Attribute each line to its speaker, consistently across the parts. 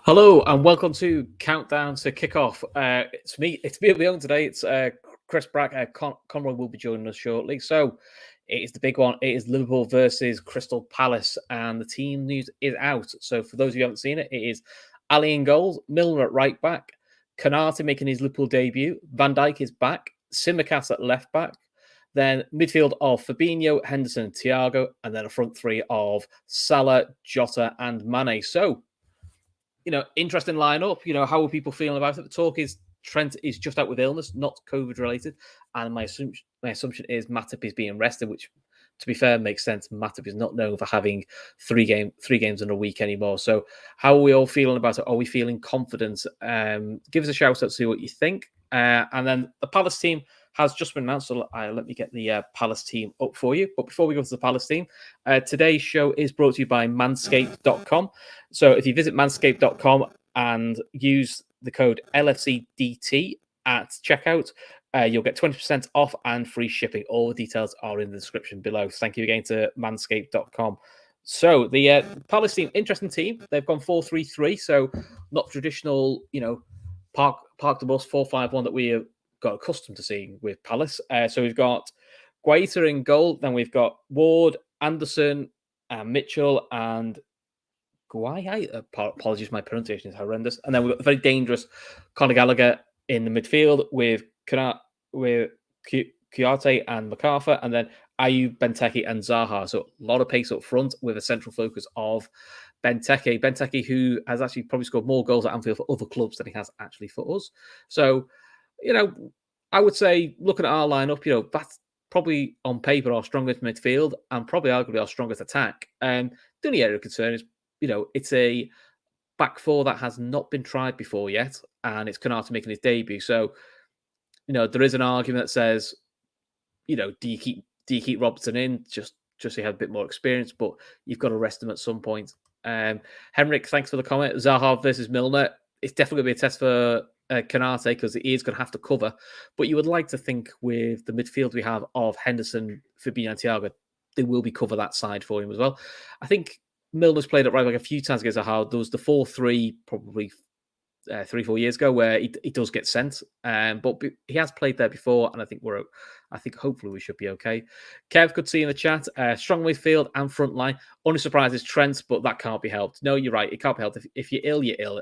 Speaker 1: Hello and welcome to Countdown to Kickoff. It's me at my own today. It's Chris Brack. Conroy will be joining us shortly. So it is the big one. It is Liverpool versus Crystal Palace, and the team news is out. So for those of you who haven't seen it, it is Ali in goals, Milner at right back, Kanate making his Liverpool debut, Van Dijk is back, Simicast at left back. Then midfield of Fabinho, Henderson, and Thiago, and then a front three of Salah, Jota, and Mane. So interesting lineup. How are people feeling about it? The talk is Trent is just out with illness, not COVID related, and my assumption is Matip is being rested, which, to be fair, makes sense. Matip is not known for having three games in a week anymore. So, how are we all feeling about it? Are we feeling confident? Give us a shout out, see what you think, and then the Palace team has just been announced. So let me get the Palace team up for you. But before we go to the Palace team, today's show is brought to you by Manscaped.com. So if you visit Manscaped.com and use the code LFCDT at checkout, you'll get 20% off and free shipping. All the details are in the description below. Thank you again to Manscaped.com. So the Palace team, interesting team. They've gone 4-3-3, so not traditional, park the bus 4-5-1 that we got accustomed to seeing with Palace. So we've got Guaita in goal. Then we've got Ward, Anderson, Mitchell, and Guai. Apologies, my pronunciation is horrendous. And then we've got the very dangerous Conor Gallagher in the midfield with Kouyaté and MacArthur, and then Ayew, Benteke, and Zaha. So a lot of pace up front with a central focus of Benteke. Benteke, who has actually probably scored more goals at Anfield for other clubs than he has actually for us. So, I would say, looking at our lineup, that's probably on paper our strongest midfield and probably arguably our strongest attack. The only area of concern is, it's a back four that has not been tried before yet, and it's Konate making his debut. So, there is an argument that says, do you keep Robertson in just so he had a bit more experience, but you've got to rest him at some point. Henrik, thanks for the comment. Zaha versus Milner. It's definitely going to be a test for Konate because he is going to have to cover. But you would like to think with the midfield we have of Henderson, Fabinho, and Thiago, they will be cover that side for him as well. I think Milner's played at right back a few times against Zaha. There was the 4-3 probably 3-4 years ago where he does get sent, but he has played there before, and I think hopefully we should be okay. Kev, good to see you in the chat. Strong midfield and front line. Only surprise is Trent, but that can't be helped. No, you're right. It can't be helped. If you're ill, you're ill.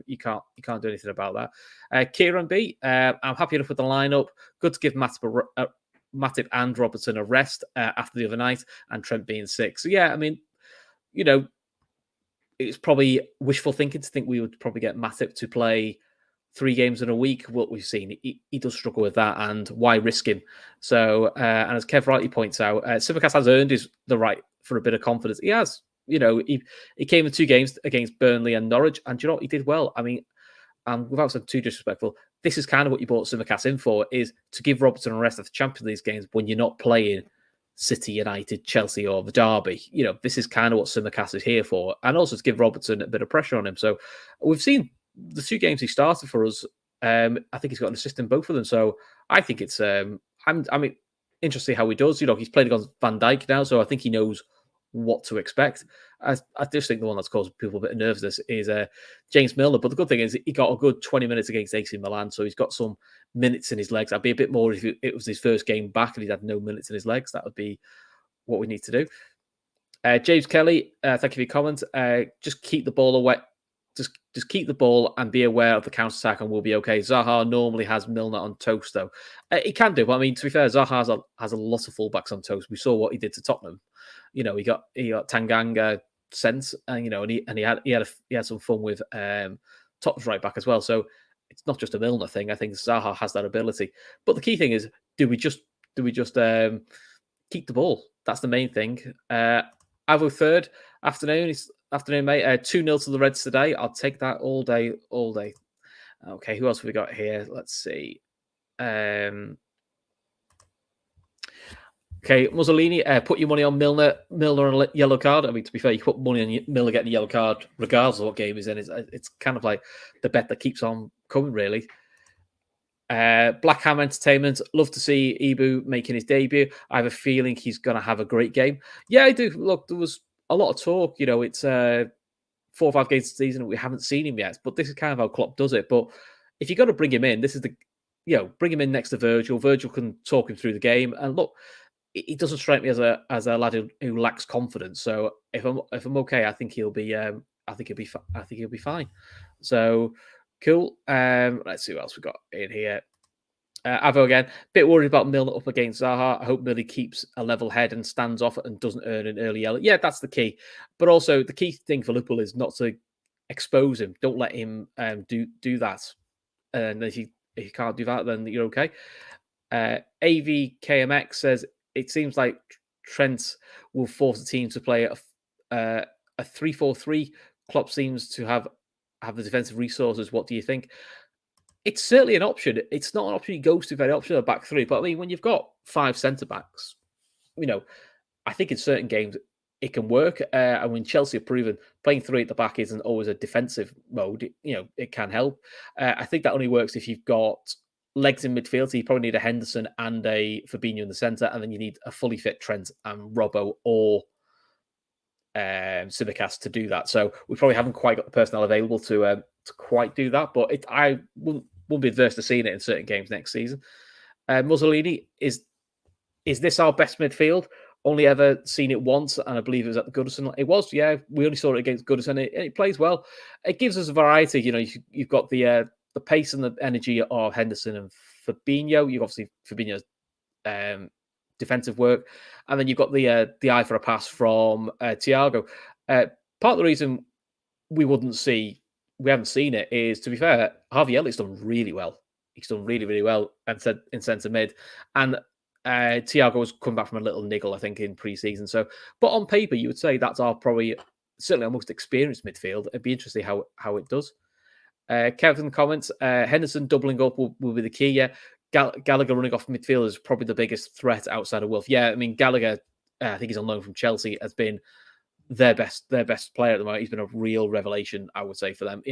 Speaker 1: You can't do anything about that. Kieran B, I'm happy enough with the lineup. Good to give Matip and Robertson a rest after the other night, and Trent being sick. So yeah, I mean, it's probably wishful thinking to think we would probably get Matip to play 3 games in a week. What we've seen, he does struggle with that, and why risk him? So, and as Kev rightly points out, Simicast has earned the right for a bit of confidence. He has, he came in 2 games against Burnley and Norwich, and he did well. I mean, without saying too disrespectful, this is kind of what you brought Simicast in for, is to give Robertson a rest of the Champions League games when you're not playing City, United, Chelsea, or the Derby. This is kind of what Simicast is here for, and also to give Robertson a bit of pressure on him. So we've seen the 2 games he started for us. I think he's got an assist in both of them. So I think it's I'm interested to see how he does. He's played against Van Dijk now, so I think he knows what to expect. I just think the one that's caused people a bit of nervousness is James Milner. But the good thing is he got a good 20 minutes against AC Milan, so he's got some minutes in his legs. I'd be a bit more if it was his first game back and he'd had no minutes in his legs. That would be what we need to do. James Kelly, thank you for your comment. Just keep the ball away. Just keep the ball and be aware of the counter-attack and we'll be okay. Zaha normally has Milner on toast, though. He can do, but I mean, to be fair, Zaha has a lot of fullbacks on toast. We saw what he did to Tottenham. He got Tanganga sent, and he had some fun with Tottenham's right back as well. So it's not just a Milner thing. I think Zaha has that ability. But the key thing is, do we just keep the ball? That's the main thing. Avo third afternoon, mate. 2-0 to the Reds today. I'll take that all day. Okay, who else have we got here? Let's see. Okay, Mussolini, put your money on Milner on a yellow card. I mean, to be fair, you put money on Milner getting a yellow card regardless of what game he's in. It's kind of like the bet that keeps on coming, really. Black Ham Entertainment, love to see Ibu making his debut. I have a feeling he's going to have a great game. Yeah, I do. Look, there was a lot of talk. It's 4 or 5 games this season, we haven't seen him yet. But this is kind of how Klopp does it. But if you're going to bring him in, this is bring him in next to Virgil. Virgil can talk him through the game. And look, he doesn't strike me as a lad who lacks confidence. So if I'm okay, I think he'll be fine. So cool. Let's see what else we got in here. Avo again, bit worried about Milner up against Zaha. I hope Milner keeps a level head and stands off and doesn't earn an early yellow. Yeah, that's the key. But also the key thing for Liverpool is not to expose him. Don't let him do that. And if you can't do that, then you're okay. AVKMX says it seems like Trent will force the team to play a 3-4-3. Klopp seems to have the defensive resources. What do you think? It's certainly an option. It's not an option he goes to very often, a back three. But I mean, when you've got 5 centre backs, I think in certain games it can work. And when Chelsea have proven playing 3 at the back isn't always a defensive mode, it can help. I think that only works if you've got legs in midfield. So you probably need a Henderson and a Fabinho in the centre, and then you need a fully fit Trent and Robbo or Tsimikas to do that. So we probably haven't quite got the personnel available to quite do that. But I wouldn't be adverse to seeing it in certain games next season. Mussolini, is this our best midfield? Only ever seen it once, and I believe it was at the Goodison. It was, yeah. We only saw it against Goodison. It plays well. It gives us a variety. You've got the pace and the energy of Henderson and Fabinho. You've obviously Fabinho's defensive work, and then you've got the eye for a pass from Thiago. Part of the reason we haven't seen it is, to be fair, Harvey Elliott's done really well. He's done really, really well and said in centre mid, and Thiago has come back from a little niggle, I think, in pre-season. So, but on paper, you would say that's certainly our most experienced midfield. It'd be interesting how it does. Kev in the comments, Henderson doubling up will be the key. Yeah, Gallagher running off midfield is probably the biggest threat outside of Wolf. Yeah, I mean Gallagher, I think he's on loan from Chelsea, has been their best player at the moment. He's been a real revelation, I would say, for them.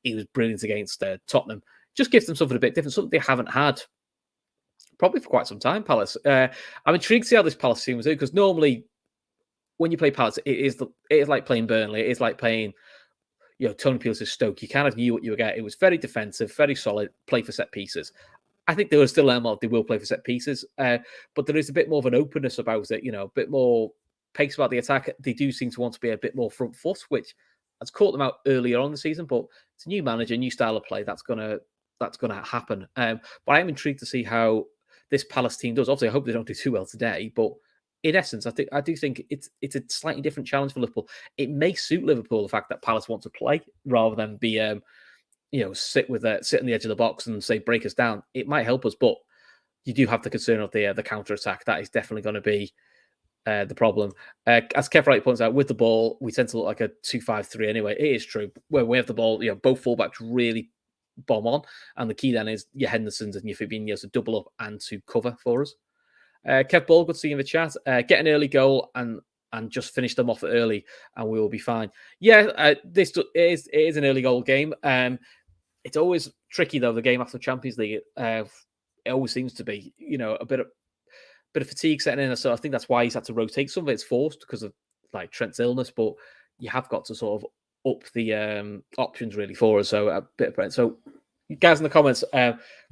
Speaker 1: He was brilliant against Tottenham. Just gives them something a bit different, something they haven't had probably for quite some time. Palace. I'm intrigued to see how this Palace team was, because normally when you play Palace, it is like playing Burnley. It is like playing Tony Pulis' Stoke. You kind of knew what you were getting. It was very defensive, very solid, play for set pieces. I think they were still they will play for set pieces, but there is a bit more of an openness about it, a bit more pace about the attack. They do seem to want to be a bit more front foot, which has caught them out earlier on the season, but it's a new manager, new style of play. That's gonna happen. But I am intrigued to see how this Palace team does. Obviously, I hope they don't do too well today, but in essence, I do think it's a slightly different challenge for Liverpool. It may suit Liverpool, the fact that Palace want to play rather than be sit on the edge of the box and say break us down. It might help us, but you do have the concern of the counter attack. That is definitely going to be the problem. As Kev rightly points out, with the ball, we tend to look like a 2-5-3 anyway. It is true. When we have the ball, both fullbacks really bomb on, and the key then is your Hendersons and your Fabinhos to double up and to cover for us. Kev Ball, good to see you in the chat. Get an early goal and just finish them off early, and we will be fine. Yeah, this is an early goal game. It's always tricky though. The game after Champions League, it always seems to be, a bit of fatigue setting in. So I think that's why he's had to rotate. Some of it's forced because of like Trent's illness, but you have got to sort of up the options really for us. So a bit of bread. So you guys in the comments,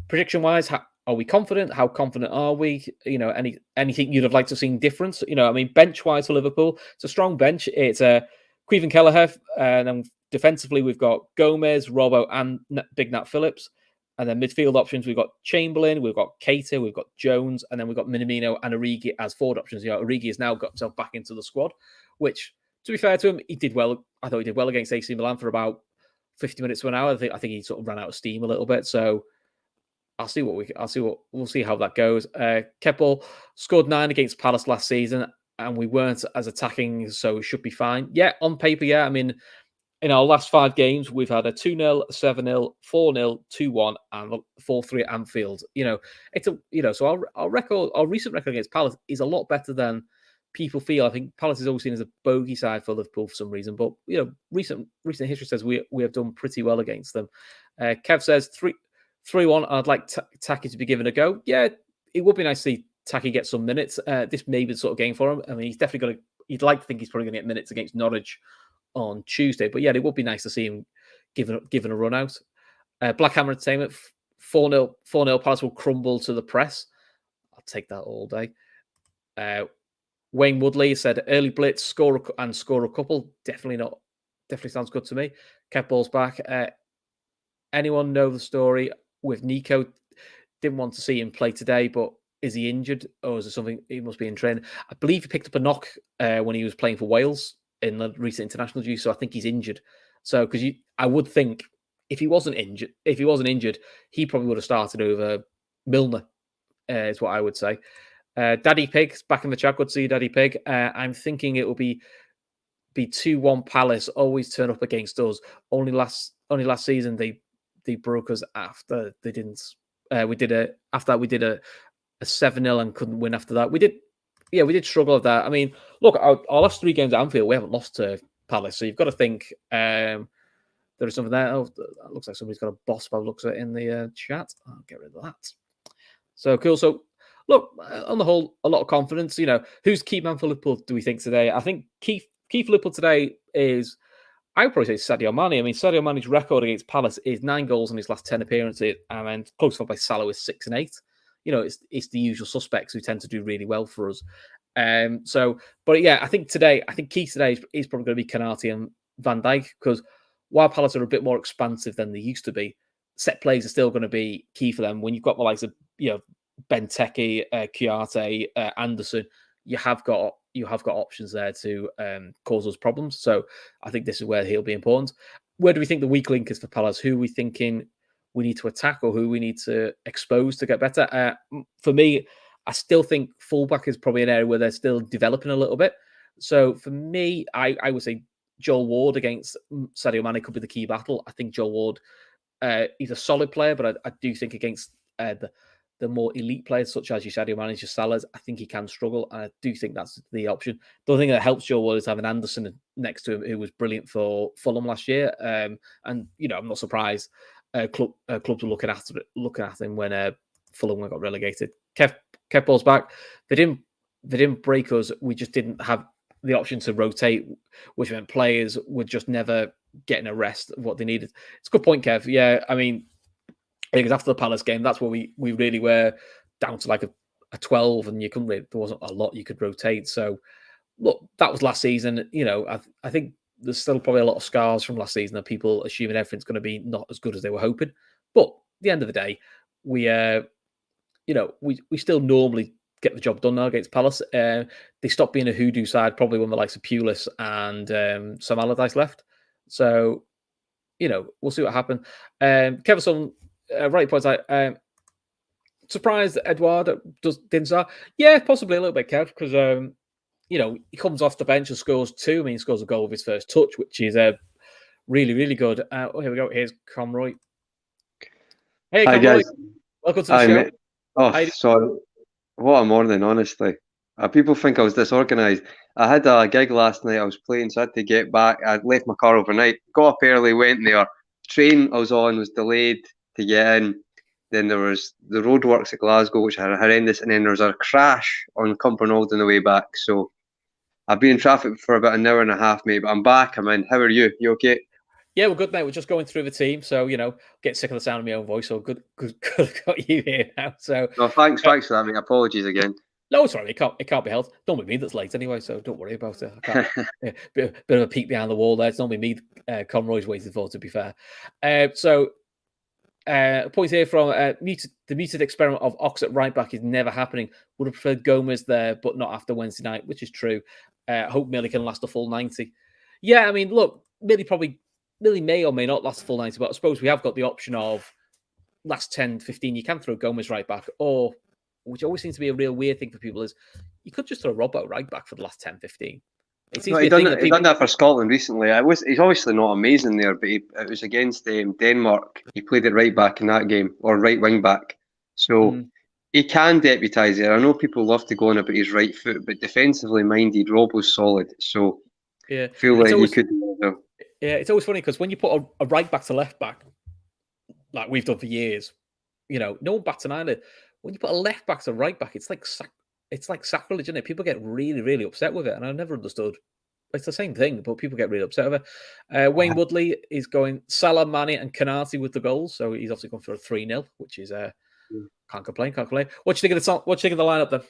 Speaker 1: prediction wise, are we confident? How confident are we? Anything you'd have liked to have seen different? I mean, bench wise for Liverpool, it's a strong bench. It's Queven Kelleher, and then defensively we've got Gomez, Robbo, and Big Nat Phillips. And then midfield options, we've got Chamberlain, we've got Keita, we've got Jones, and then we've got Minamino and Origi as forward options. Origi has now got himself back into the squad, which, to be fair to him, he did well. I thought he did well against AC Milan for about 50 minutes to an hour. I think he sort of ran out of steam a little bit. So we'll see how that goes. Keppel scored 9 against Palace last season, and we weren't as attacking, so it should be fine. Yeah, on paper, yeah. I mean, in our last 5 games, we've had a 2-0, 7-0, 4-0, 2-1, and 4-3 at Anfield. So our recent record against Palace is a lot better than people feel. I think Palace is always seen as a bogey side for Liverpool for some reason, but recent history says we have done pretty well against them. Kev says 3-1. I'd like Taki to be given a go. Yeah, it would be nice to see Taki get some minutes. This may be the sort of game for him. I mean, he's definitely you'd like to think he's probably going to get minutes against Norwich on Tuesday. But yeah, it would be nice to see him given a run out. Black Hammer Entertainment, 4-0 Palace will crumble to the press. I'll take that all day. Wayne Woodley said early blitz, score a couple. Definitely sounds good to me. Kept balls back. Anyone know the story with Nico? Didn't want to see him play today, but is he injured or is there something? He must be in training. I believe he picked up a knock when he was playing for Wales in the recent international due, so I think he's injured. So I would think if he wasn't injured, he probably would have started over Milner. Is what I would say. Daddy Pig's back in the chat. Good to see you, Daddy Pig. I'm thinking it will be 2-1 Palace. Always turn up against us. Only last season they broke us after they didn't. After that we did a 7-0 and couldn't win after that. We did struggle with that. I mean, look, our last 3 games at Anfield, we haven't lost to Palace, so you've got to think there is something there. Oh, that looks like somebody's got a boss by the looks of it in the chat. I'll get rid of that. So cool. So look, on the whole, a lot of confidence. Who's key man for Liverpool do we think today? I think key for Liverpool today is, I would probably say Sadio Mane. I mean, Sadio Mane's record against Palace is 9 goals in his last 10 appearances, and close up by Salah with 6 and 8. It's the usual suspects who tend to do really well for us. But yeah, I think key today is probably going to be Konate and Van Dijk, because while Palace are a bit more expansive than they used to be, set plays are still going to be key for them. When you've got the likes of Benteke, Kouyaté, Anderson, you have got options there to cause us problems. So I think this is where he'll be important. Where do we think the weak link is for Palace? Who are we thinking we need to attack or who we need to expose to get better? For me, I still think fullback is probably an area where they're still developing a little bit. So for me, I would say Joel Ward against Sadio Mane could be the key battle. I think Joel Ward, he's a solid player, but I do think against the more elite players such as your Sadio Mane, your Salahs, I think he can struggle, and I do think that's the option. The other thing that helps Joel Ward is having Anderson next to him, who was brilliant for Fulham last year. And I'm not surprised clubs were looking at him when Fulham got relegated. Kev balls back. They didn't break us. We just didn't have the option to rotate, which meant players were just never getting a rest of what they needed. It's a good point, Kev. Yeah, I mean, because after the Palace game, that's where we really were down to like a 12, and there wasn't a lot you could rotate. So look, that was last season. I think there's still probably a lot of scars from last season of people assuming everything's going to be not as good as they were hoping. But at the end of the day, we still normally get the job done now against Palace. They stopped being a hoodoo side probably when the likes of Pulis and Sam Allardyce left. So, we'll see what happens. Kevin, right points out, surprised that Edouard didn't start. Yeah, possibly a little bit, Kev, because he comes off the bench and scores 2. I mean, he scores a goal with his first touch, which is really, really good. Here we go. Here's Conroy. Hey, Conroy. Hi, guys. Welcome to the show.
Speaker 2: Mate. Oh, sorry. What a morning, honestly. People think I was disorganised. I had a gig last night. I was playing, so I had to get back. I left my car overnight. Got up early, went there. Train I was on was delayed to get in. Then there was the roadworks at Glasgow, which are horrendous. And then there was a crash on Cumbernauld on the way back. So I've been in traffic for about an hour and a half, mate. But I'm back. I'm in. How are you? You okay?
Speaker 1: Yeah, we're good, mate. We're just going through the team, so get sick of the sound of my own voice. So good, got you here now. So
Speaker 2: no, thanks for that, mate. Apologies again.
Speaker 1: No, it's all right. It can't be helped. Don't be me that's late anyway, so don't worry about it. Bit of a peek behind the wall there. It's not me. Conroy's waiting for, to be fair. Point here from the muted experiment of Ox at right back is never happening. Would have preferred Gomez there, but not after Wednesday night, which is true. Hope Millie can last a full 90. Yeah, I mean, look, Millie may or may not last a full 90, but I suppose we have got the option of last 10, 15, you can throw Gomez right back, or, which always seems to be a real weird thing for people, is you could just throw Robbo right back for the last 10, 15.
Speaker 2: He done that for Scotland recently. He's obviously not amazing there, but it was against Denmark. He played it right back in that game, or right wing back. So he can deputise there. I know people love to go on about his right foot, but defensively minded, Robbo's solid. So
Speaker 1: yeah,
Speaker 2: I feel like he could.
Speaker 1: Yeah, it's always funny because when you put a right back to left back, like we've done for years, no one bats an eyelid. When you put a left back to right back, it's like sacrilege, isn't it? People get really, really upset with it, and I never understood it's the same thing, but people get really upset over it. Wayne Woodley is going Salah, Mane, and Kanati with the goals, so he's obviously gone for a 3-0, which is can't complain. What do you think of the song? What do you think of the lineup then?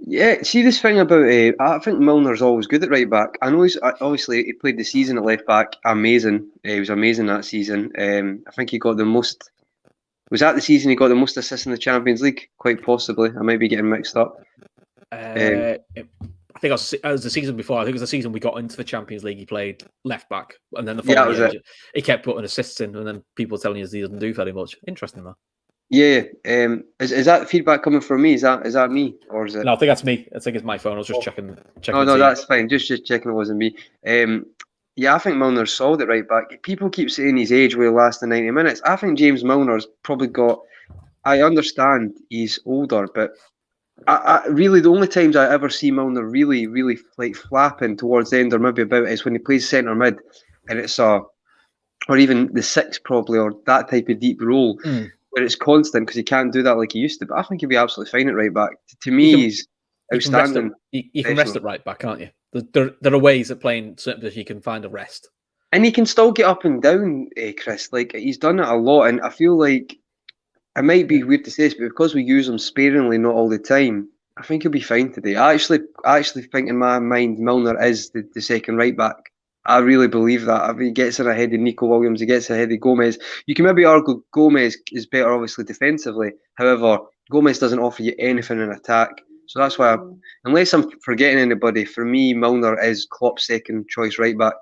Speaker 2: Yeah, see this thing about I think Milner's always good at right back. I know he's obviously he played the season at left back, amazing. He was amazing that season. I think he got the most. Was that the season he got the most assists in the Champions League? Quite possibly. I might be getting mixed up.
Speaker 1: I think it was the season before. I think it was the season we got into the Champions League. He played left back, and then the following year he kept putting assists in, and then people were telling us he doesn't do very much. Interesting though.
Speaker 2: Yeah, is that feedback coming from me? Is that me, or is it?
Speaker 1: No, I think that's me. I think it's my phone. I was just checking.
Speaker 2: No, that's fine. Just checking it wasn't me. Yeah, I think Milner's solid at right back. People keep saying his age will last the 90 minutes. I think James Milner's probably got. I understand he's older, but I really the only times I ever see Milner really like flapping towards the end or maybe about is when he plays centre mid, and it's or even the six probably or that type of deep role. Where it's constant because he can't do that like he used to. But I think he'll be absolutely fine at right back. To me, he's outstanding.
Speaker 1: You can rest at right back, can't you? There are ways of playing certain positions you can find a rest.
Speaker 2: And he can still get up and down, Chris. Like, he's done it a lot. And I feel like it might be weird to say this, but because we use him sparingly, not all the time, I think he'll be fine today. I actually think in my mind, Milner is the second right back. I really believe that. If he gets in ahead of Nico Williams, he gets ahead of Gomez. You can maybe argue Gomez is better, obviously, defensively. However, Gomez doesn't offer you anything in attack. So that's why, unless I'm forgetting anybody, for me, Milner is Klopp's second choice right back.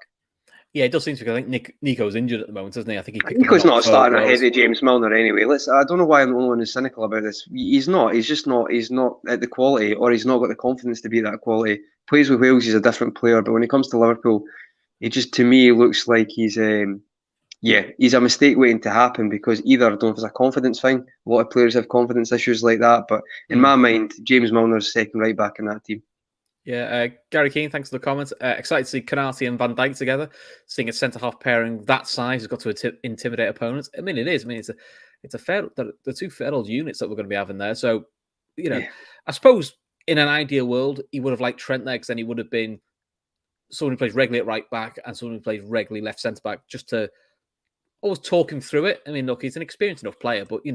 Speaker 1: Yeah, it does seem to be. I think Nico's injured at the moment, isn't he? I think
Speaker 2: Nico's not starting ahead of James Milner anyway. I don't know why I'm the only one who's cynical about this. He's not. He's just not. He's not at the quality, or he's not got the confidence to be that quality. Plays with Wales, he's a different player. But when it comes to Liverpool, it just, to me, looks like he's a mistake waiting to happen because either, I don't know if it's a confidence thing. A lot of players have confidence issues like that. But in my mind, James Milner's second right back in that team.
Speaker 1: Yeah, Gary Keane, thanks for the comments. Excited to see Kanati and Van Dijk together. Seeing a centre-half pairing that size has got to intimidate opponents. I mean, it is. I mean, it's a fair. The two fair old units that we're going to be having there. So, I suppose in an ideal world, he would have liked Trent there because then he would have been someone who plays regularly at right back and someone who plays regularly left centre back, just to always talk him through it. I mean, look, he's an experienced enough player, but you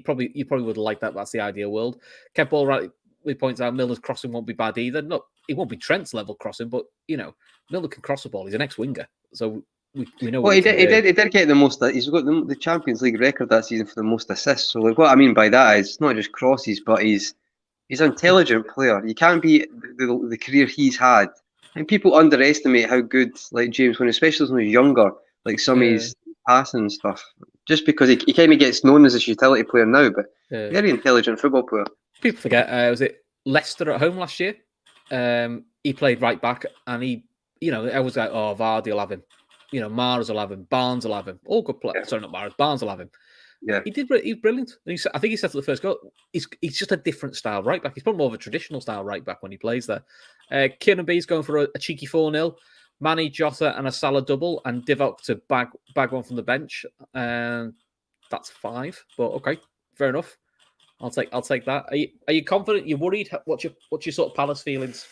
Speaker 1: probably would have liked that. That's the ideal world. Kev Ball rightly points out Milner's crossing won't be bad either. Look, it won't be Trent's level crossing, but Milner can cross the ball. He's an ex-winger, so we know.
Speaker 2: Well, he did get the most. He's got the Champions League record that season for the most assists. So, like, what I mean by that is it's not just crosses, but he's an intelligent player. You can't be the career he's had. And people underestimate how good, like James, especially when he's younger, like some of his passing and stuff. Just because he kind of gets known as a utility player now, but very intelligent football player. People
Speaker 1: forget, was it Leicester at home last year? He played right back, and he, I was like, oh, Vardy will have him. Mahrez will have him. Barnes will have him. All good players. Yeah. Sorry, not Mahrez. Barnes will have him.
Speaker 2: Yeah,
Speaker 1: he's brilliant. I think he set up the first goal. He's just a different style right back. He's probably more of a traditional style right back when he plays there. Kieran B's going for a cheeky 4-0. Manny, Jota, and a Salah double, and Divock to bag one from the bench. That's 5. But okay, fair enough. I'll take that. Are you confident? You worried? What's your sort of Palace feelings?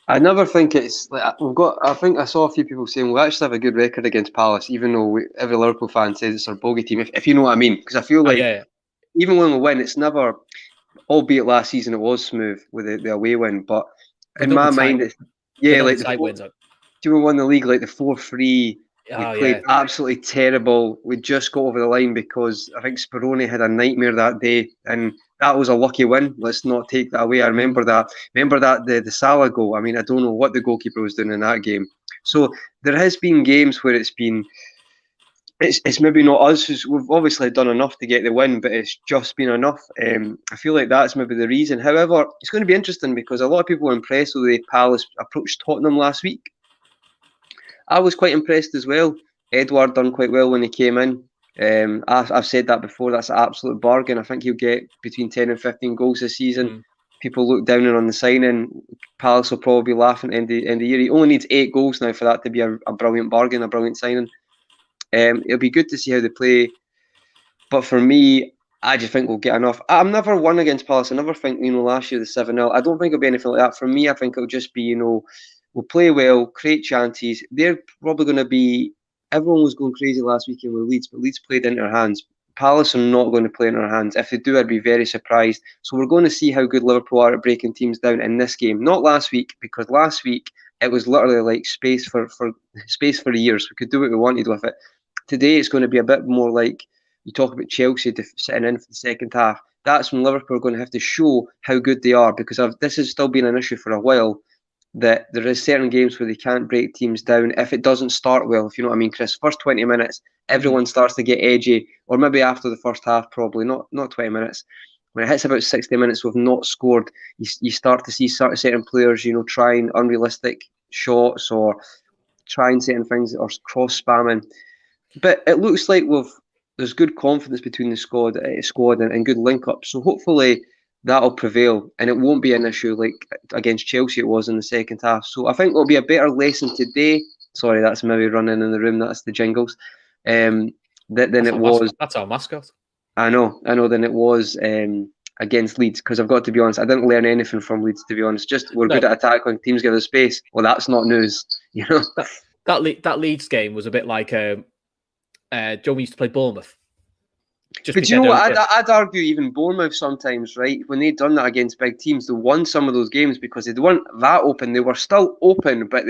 Speaker 2: I never think it's like we've got. I think I saw a few people saying we actually have a good record against Palace, even though every Liverpool fan says it's our bogey team. If you know what I mean, because I feel like even when we win, it's never. Albeit last season it was smooth with the away win, but in my mind, it's like the wins. Do we won the league like the 4-3? We played absolutely terrible. We just got over the line because I think Speroni had a nightmare that day, and that was a lucky win. Let's not take that away. I remember that. The Salah goal. I mean, I don't know what the goalkeeper was doing in that game. So there has been games where it's maybe not us. We've obviously done enough to get the win, but it's just been enough. I feel like that's maybe the reason. However, it's going to be interesting because a lot of people were impressed with the way Palace approached Tottenham last week. I was quite impressed as well. Edouard done quite well when he came in. I've said that before. That's an absolute bargain. I think he'll get between 10 and 15 goals this season. People look down on the signing. Palace will probably be laughing at the end of the year. He only needs 8 goals now for that to be a brilliant bargain, a brilliant signing. It'll be good to see how they play. But for me, I just think we'll get enough. I'm never one against Palace. I never think, last year the 7-0. I don't think it'll be anything like that. For me, I think it'll just be, we'll play well, create chances. They're probably going to be. Everyone was going crazy last weekend with Leeds, but Leeds played into our hands. Palace are not going to play in our hands. If they do, I'd be very surprised. So we're going to see how good Liverpool are at breaking teams down in this game. Not last week, because last week it was literally like space for years. We could do what we wanted with it. Today it's going to be a bit more like you talk about Chelsea sitting in for the second half. That's when Liverpool are going to have to show how good they are, because this has still been an issue for a while, that there is certain games where they can't break teams down if it doesn't start well, if you know what I mean, Chris. First 20 minutes, everyone starts to get edgy, or maybe after the first half, probably, not 20 minutes. When it hits about 60 minutes, we've not scored, you start to see certain players, trying unrealistic shots or trying certain things or cross spamming. But it looks like there's good confidence between the squad and good link up. So hopefully that'll prevail and it won't be an issue like against Chelsea it was in the second half. So I think it'll be a better lesson today. Sorry, that's maybe running in the room. That's the jingles. Than it was.
Speaker 1: That's our mascot.
Speaker 2: I know. Than it was against Leeds, because I've got to be honest, I didn't learn anything from Leeds, to be honest. Just we're good at attack when teams give us space. Well, that's not news,
Speaker 1: That Leeds game was a bit like Joe used to play Bournemouth.
Speaker 2: But you know what? I'd argue even Bournemouth sometimes, right? When they'd done that against big teams, they won some of those games because they weren't that open. They were still open, but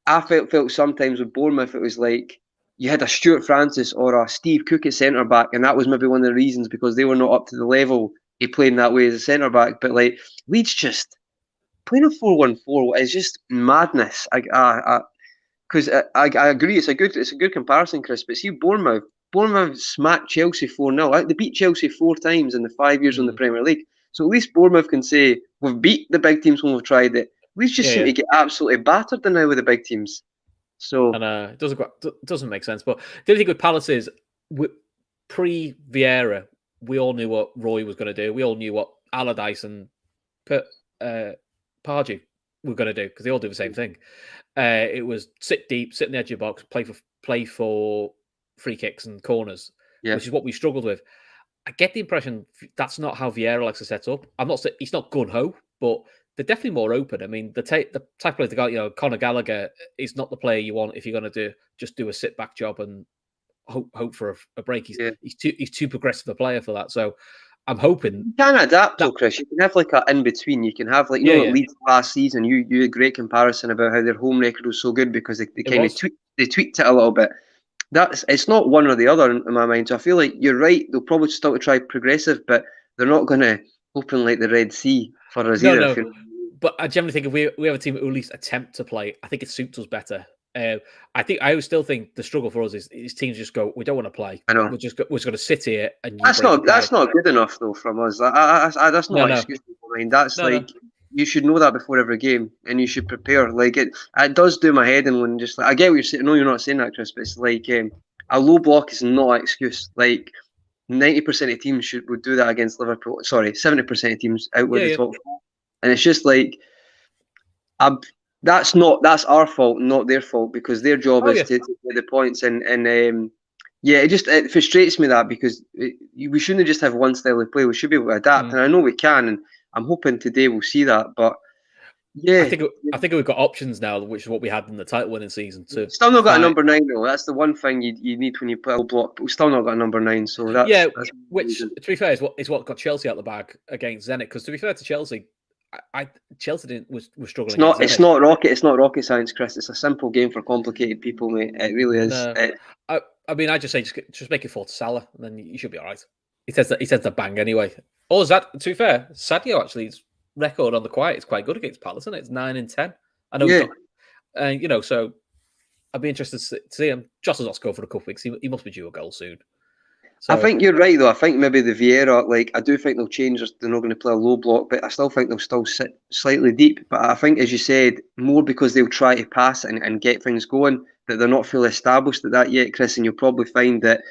Speaker 2: I felt sometimes with Bournemouth it was like you had a Stuart Francis or a Steve Cook at centre back, and that was maybe one of the reasons, because they were not up to the level he played in that way as a centre back. But like Leeds just playing a 4-1-4 is just madness. Because I agree, it's a good comparison, Chris. But see, Bournemouth smacked Chelsea 4-0. They beat Chelsea 4 times in the 5 years in the Premier League. So at least Bournemouth can say we've beat the big teams when we've tried it. We just seem to get absolutely battered now with the big teams. So
Speaker 1: and it doesn't make sense. But the only thing with Palace is, pre-Vieira, we all knew what Roy was going to do. We all knew what Allardyce and Pardew were going to do, because they all do the same thing. It was sit deep, sit in the edge of the box, play for free kicks and corners, which is what we struggled with. I get the impression that's not how Vieira likes to set up. I'm not saying he's not gun-ho, but they're definitely more open. I mean, the type of player they got, Conor Gallagher is not the player you want if you're going to do a sit-back job and hope for a break. He's too progressive a player for that. So I'm hoping
Speaker 2: you can adapt, though, Chris. You can have like an in between. You can have like Leeds last season. You had a great comparison about how their home record was so good because they kind of tweaked it a little bit. It's not one or the other in my mind. So I feel like you're right. They'll probably still try progressive, but they're not going to open like the Red Sea for us either.
Speaker 1: No. But I generally think if we have a team that at least attempt to play, I think it suits us better. I always still think the struggle for us is teams just go, we don't want to play.
Speaker 2: I know.
Speaker 1: We're just going to sit here and
Speaker 2: that's not good enough though from us. That's not an excuse. I mean, that's you should know that before every game and you should prepare. Like it does do my head in when just like I get what you're saying. No, you're not saying that, Chris, but it's like a low block is not an excuse. Like 90% of teams would do that against Liverpool. Sorry, 70% of teams outward the top four. And it's just like that's our fault, not their fault, because their job is to get the points. And it frustrates me that because we shouldn't just have one style of play. We should be able to adapt, and I know we can. And I'm hoping today we'll see that. But I
Speaker 1: think we've got options now, which is what we had in the title-winning season.
Speaker 2: Still not got a number 9 though. That's the one thing you need when you play a block. But we've still not got a number 9. So that's
Speaker 1: which to be fair is what got Chelsea out the bag against Zenit. Because to be fair to Chelsea, Chelsea was struggling.
Speaker 2: It's not rocket science, Chris. It's a simple game for complicated people, mate. It really is.
Speaker 1: No. I just say just make it 4 to Salah, and then you should be all right. He says to bang anyway. Or is that, to be fair, Sadio actually's record on the quiet is quite good against Palace, isn't it? It's 9-10. I know. So I'd be interested to see him. Jota's not scored for a couple of weeks. He must be due a goal soon. So,
Speaker 2: I think you're right, though. I think maybe the Vieira, I do think they'll change. They're not going to play a low block, but I still think they'll still sit slightly deep. But I think, as you said, more because they'll try to pass and get things going, that they're not fully established at that yet, Chris. And you'll probably find that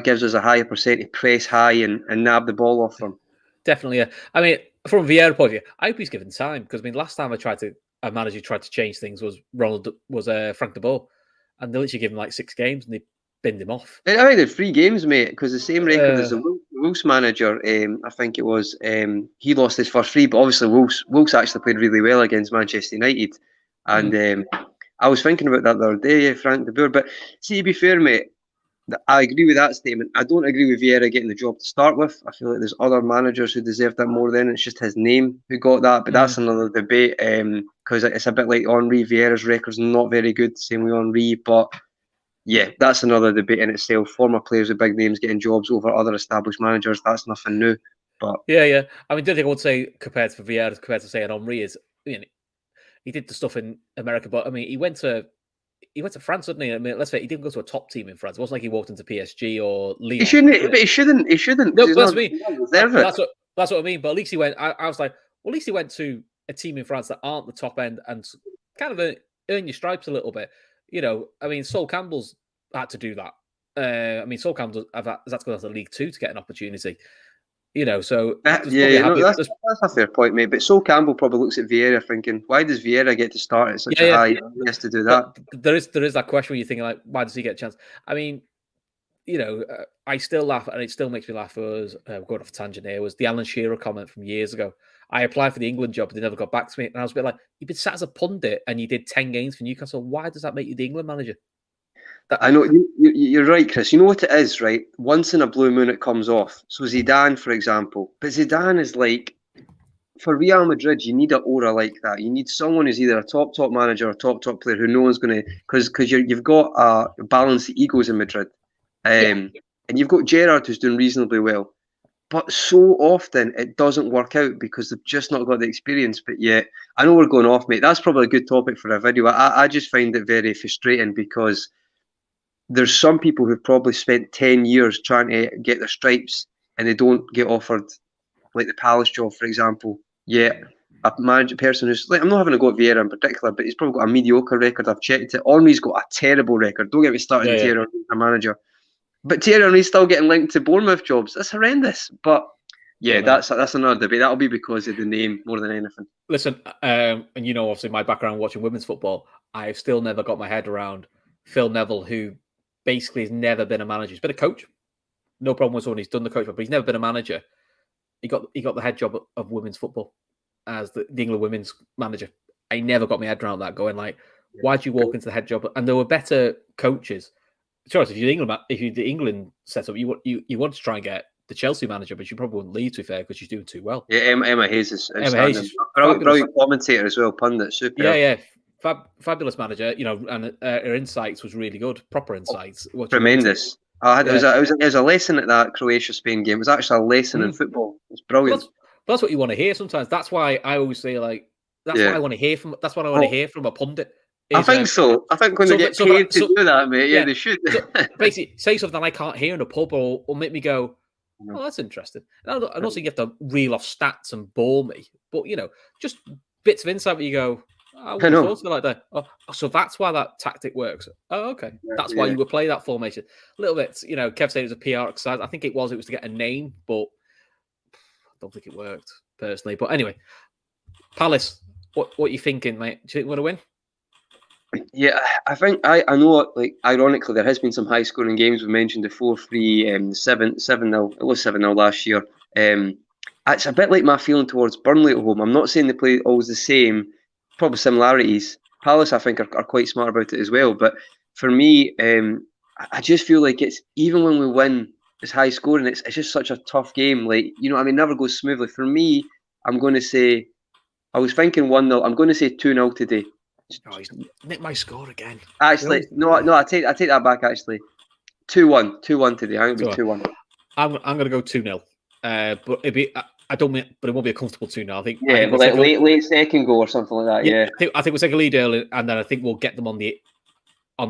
Speaker 2: gives us a higher percent to press high and nab the ball off them.
Speaker 1: Definitely, yeah. I mean, from Vieira point of view, I hope he's given time, because last time a manager tried to change things was Frank de Boer, and they literally gave him like 6 games and they binned him off.
Speaker 2: I think they're 3 games, mate, because the same record as the Wolves manager, I think it was, he lost his first 3, but obviously Wolves actually played really well against Manchester United. And I was thinking about that the other day, Frank de Boer. But see, to be fair, mate, I agree with that statement. I don't agree with Vieira getting the job to start with. I feel like there's other managers who deserve that more than it's just his name who got that. But that's another debate because it's a bit like Henry. Vieira's record's not very good, same with Henry. But yeah, that's another debate in itself. Former players with big names getting jobs over other established managers, that's nothing new. But
Speaker 1: yeah. I mean, the other thing I would say compared to Vieira, compared to say an Henry is, he did the stuff in America, but I mean, he went to France, didn't he? I mean, let's say he didn't go to a top team in France. It wasn't like he walked into PSG or Lyon.
Speaker 2: he shouldn't. But he shouldn't. He shouldn't.
Speaker 1: No, that's me. That's what I mean. But at least he went. I was like, well, at least he went to a team in France that aren't the top end and kind of earn your stripes a little bit. I mean, Sol Campbell's had to do that. I mean, Sol Campbell has to go to League Two to get an opportunity. So
Speaker 2: that's a fair point, mate. But Sol Campbell probably looks at Vieira thinking, why does Vieira get to start at such a high? He has to do that.
Speaker 1: But there is that question where you're thinking, like, why does he get a chance? I mean, I still laugh, and it still makes me laugh. Was going off a tangent here, was the Alan Shearer comment from years ago. I applied for the England job, but they never got back to me. And I was a bit like, you've been sat as a pundit and you did 10 games for Newcastle. Why does that make you the England manager?
Speaker 2: I know you're right, Chris. You know what it is, right? Once in a blue moon, it comes off. So Zidane, for example, but Zidane is like, for Real Madrid, you need an aura like that. You need someone who's either a top manager or top player who no one's going to, because you've got a balance the egos in Madrid, and you've got Gerrard who's doing reasonably well, but so often it doesn't work out because they've just not got the experience. But yet, I know we're going off, mate. That's probably a good topic for a video. I just find it very frustrating because there's some people who've probably spent 10 years trying to get their stripes and they don't get offered, like the Palace job, for example. Yet a person who's, like, I'm not having a go at Vieira in particular, but he's probably got a mediocre record. I've checked it. Henry's got a terrible record. Don't get me started on Thierry Henry, a manager. But Thierry Henry's still getting linked to Bournemouth jobs. That's horrendous. But yeah, that's another debate. That'll be because of the name more than anything.
Speaker 1: Listen, and obviously my background watching women's football, I've still never got my head around Phil Neville, who basically has never been a manager. He's been a coach. No problem with someone he's done the coach, but he's never been a manager. He got the head job of women's football as the England women's manager. I never got my head around that, going like, why'd you walk into the head job? And there were better coaches. Sure, if you're the England setup, you want to try and get the Chelsea manager, but you probably wouldn't leave, to be fair, because she's doing too well.
Speaker 2: Yeah, Emma Hayes is brilliant commentator as well, pundit, super.
Speaker 1: Yeah. Fabulous manager, and her insights was really good, proper insights.
Speaker 2: Tremendous. It was a lesson at that Croatia-Spain game. It was actually a lesson in football. It's brilliant.
Speaker 1: But that's what you want to hear sometimes. That's why I always say, like, that's what I want to hear from. That's what I want to hear from a pundit.
Speaker 2: I think so. I think when they get paid to do that, mate, they should.
Speaker 1: Basically, say something I can't hear in a pub, or make me go, oh, that's interesting. And I'm not saying you have to reel off stats and bore me, but just bits of insight where you go, I wouldn't have thought like that. Oh, so that's why that tactic works. Oh, okay. That's why you would play that formation. A little bit, Kev said it was a PR exercise. I think it was to get a name, but I don't think it worked personally. But anyway, Palace, what are you thinking, mate? Do you think we're going to win?
Speaker 2: Yeah, I think I know. Like, ironically, there has been some high scoring games. We mentioned the 4-3, 7-0. It was 7-0 last year. It's a bit like my feeling towards Burnley at home. I'm not saying they play always the same. Probably similarities. Palace, I think, are quite smart about it as well. But for me, I just feel like it's, even when we win, it's high scoring. It's just such a tough game. Like, never goes smoothly. For me, I'm going to say, I was thinking 1-0. I'm going to say 2-0 today.
Speaker 1: Oh, he's nicked my score again.
Speaker 2: Actually, no, I take that back. Actually, 2-1 today. I'm going to be 2-1.
Speaker 1: I'm going to go 2-0. But it'd be. But it won't be a comfortable 2-0. I think.
Speaker 2: Yeah, but like late second goal or something like that. Yeah.
Speaker 1: I think we'll take a lead early, and then I think we'll get them on the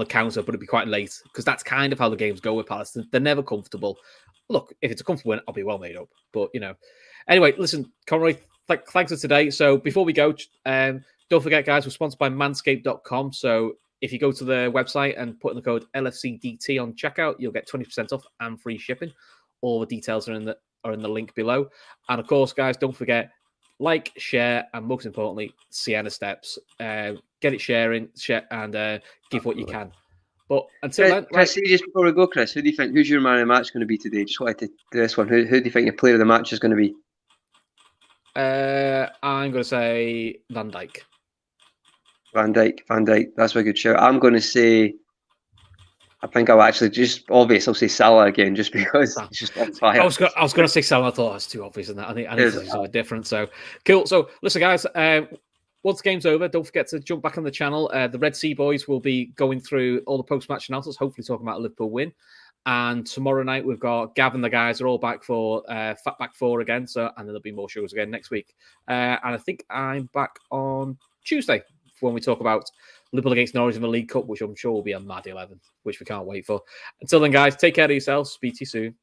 Speaker 1: counter, but it'll be quite late, because that's kind of how the games go with Palace. They're never comfortable. Look, if it's a comfortable win, I'll be well made up. But anyway, listen, Conroy, thanks for today. So before we go, don't forget, guys, we're sponsored by Manscaped.com. So if you go to the website and put in the code LFCDT on checkout, you'll get 20% off and free shipping. All the details are in the link below. And of course, guys, don't forget, like, share, and most importantly, Sienna Steps. Get it share, and give what you can. But until then,
Speaker 2: Chris, just before we go, Chris, who's your man of the match going to be today? Just wanted to do this one. Who do you think your player of the match is going to be?
Speaker 1: I'm going to say Van Dijk.
Speaker 2: Van Dijk. That's a good shout. I'm going to say, I think I'll actually just, obvious, I'll say Salah again, just because he's just on fire.
Speaker 1: I was going to say Salah. I thought that's too obvious, and that I need to do something different. So cool. So listen, guys. Once the game's over, don't forget to jump back on the channel. The Red Sea boys will be going through all the post-match announcements, hopefully talking about a Liverpool win. And tomorrow night we've got Gav and the guys are all back for Fat Back 4 again. So, and then there'll be more shows again next week. And I think I'm back on Tuesday when we talk about Liverpool against Norwich in the League Cup, which I'm sure will be a mad 11, which we can't wait for. Until then, guys, take care of yourselves. Speak to you soon.